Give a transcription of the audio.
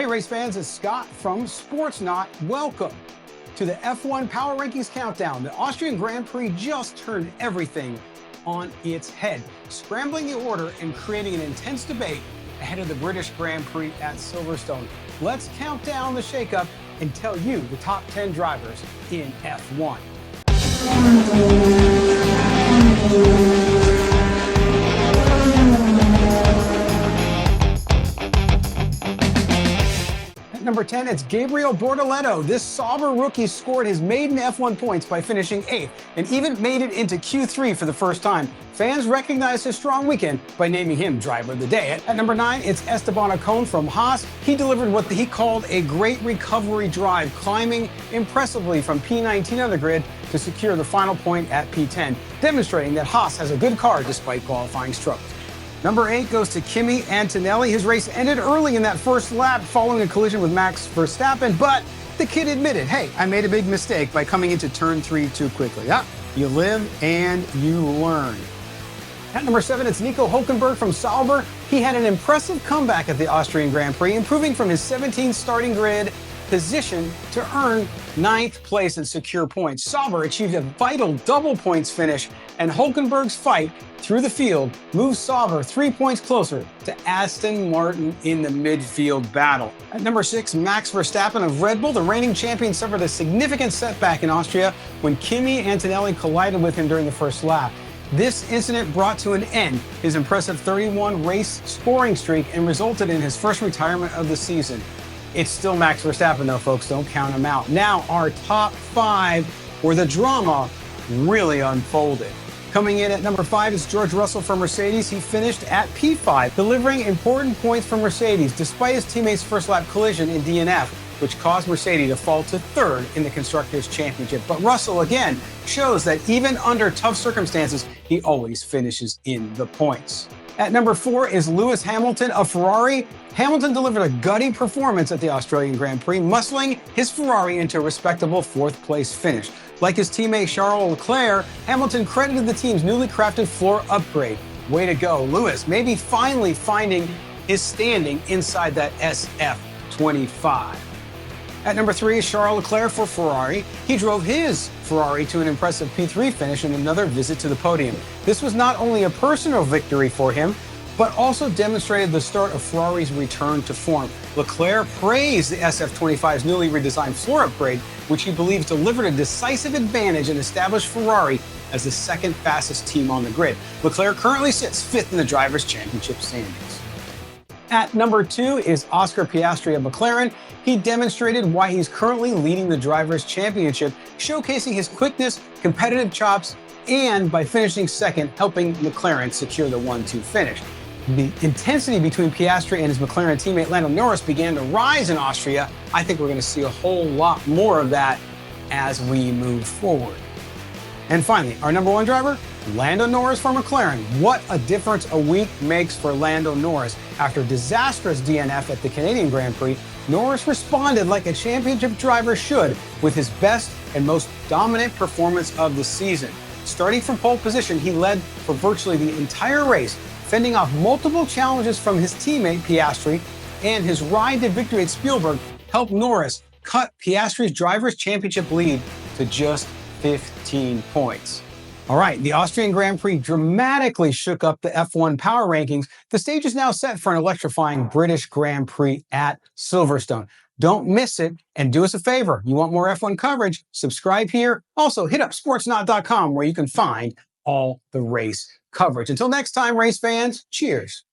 race fans, it's Scott from Sportsnaut. Welcome to the F1 Power Rankings Countdown. The Austrian Grand Prix just turned everything on its head, scrambling the order and creating an intense debate ahead of the British Grand Prix at Silverstone. Let's count down the shakeup and tell you the top 10 drivers in F1. At number 10, it's Gabriel Bortoleto. This Sauber rookie scored his maiden F1 points by finishing 8th and even made it into Q3 for the first time. Fans recognized his strong weekend by naming him Driver of the Day. At number 9, it's Esteban Ocon from Haas. He delivered what he called a great recovery drive, climbing impressively from P19 on the grid to secure the final point at P10, demonstrating that Haas has a good car despite qualifying struggles. Number 8 goes to Kimi Antonelli. His race ended early in that first lap following a collision with Max Verstappen, but the kid admitted, hey, I made a big mistake by coming into turn 3 too quickly. Yeah, you live and you learn. At number 7, it's Nico Hülkenberg from Sauber. He had an impressive comeback at the Austrian Grand Prix, improving from his 17th starting grid position to earn 9th place and secure points. Sauber achieved a vital double points finish, and Hülkenberg's fight through the field moved Sauber 3 points closer to Aston Martin in the midfield battle. At number 6, Max Verstappen of Red Bull. The reigning champion suffered a significant setback in Austria when Kimi Antonelli collided with him during the first lap. This incident brought to an end his impressive 31 race scoring streak and resulted in his first retirement of the season. It's still Max Verstappen though, folks, don't count him out. Now our top 5 where the drama really unfolded. Coming in at number 5 is George Russell from Mercedes. He finished at P5, delivering important points for Mercedes despite his teammate's first lap collision in DNF, which caused Mercedes to fall to 3rd in the Constructors' Championship. But Russell, again, shows that even under tough circumstances, he always finishes in the points. At number 4 is Lewis Hamilton of Ferrari. Hamilton delivered a gutty performance at the Australian Grand Prix, muscling his Ferrari into a respectable 4th place finish. Like his teammate Charles Leclerc, Hamilton credited the team's newly crafted floor upgrade. Way to go, Lewis, maybe finally finding his standing inside that SF25. At number 3 is Charles Leclerc for Ferrari. He drove his Ferrari to an impressive P3 finish and another visit to the podium. This was not only a personal victory for him, but also demonstrated the start of Ferrari's return to form. Leclerc praised the SF25's newly redesigned floor upgrade, which he believes delivered a decisive advantage and established Ferrari as the 2nd fastest team on the grid. Leclerc currently sits 5th in the Drivers' Championship standings. At number 2 is Oscar Piastri of McLaren. He demonstrated why he's currently leading the Drivers' Championship, showcasing his quickness, competitive chops, and by finishing 2nd, helping McLaren secure the 1-2 finish. The intensity between Piastri and his McLaren teammate Lando Norris began to rise in Austria. I think we're going to see a whole lot more of that as we move forward. And finally, our number 1 driver, Lando Norris for McLaren. What a difference a week makes for Lando Norris. After disastrous DNF at the Canadian Grand Prix, Norris responded like a championship driver should with his best and most dominant performance of the season. Starting from pole position, he led for virtually the entire race, fending off multiple challenges from his teammate Piastri, and his ride to victory at Spielberg helped Norris cut Piastri's Drivers' Championship lead to just 15 points. All right, the Austrian Grand Prix dramatically shook up the F1 power rankings. The stage is now set for an electrifying British Grand Prix at Silverstone. Don't miss it, and do us a favor. You want more F1 coverage? Subscribe here. Also, hit up sportsnaut.com where you can find all the race coverage. Until next time, race fans, cheers.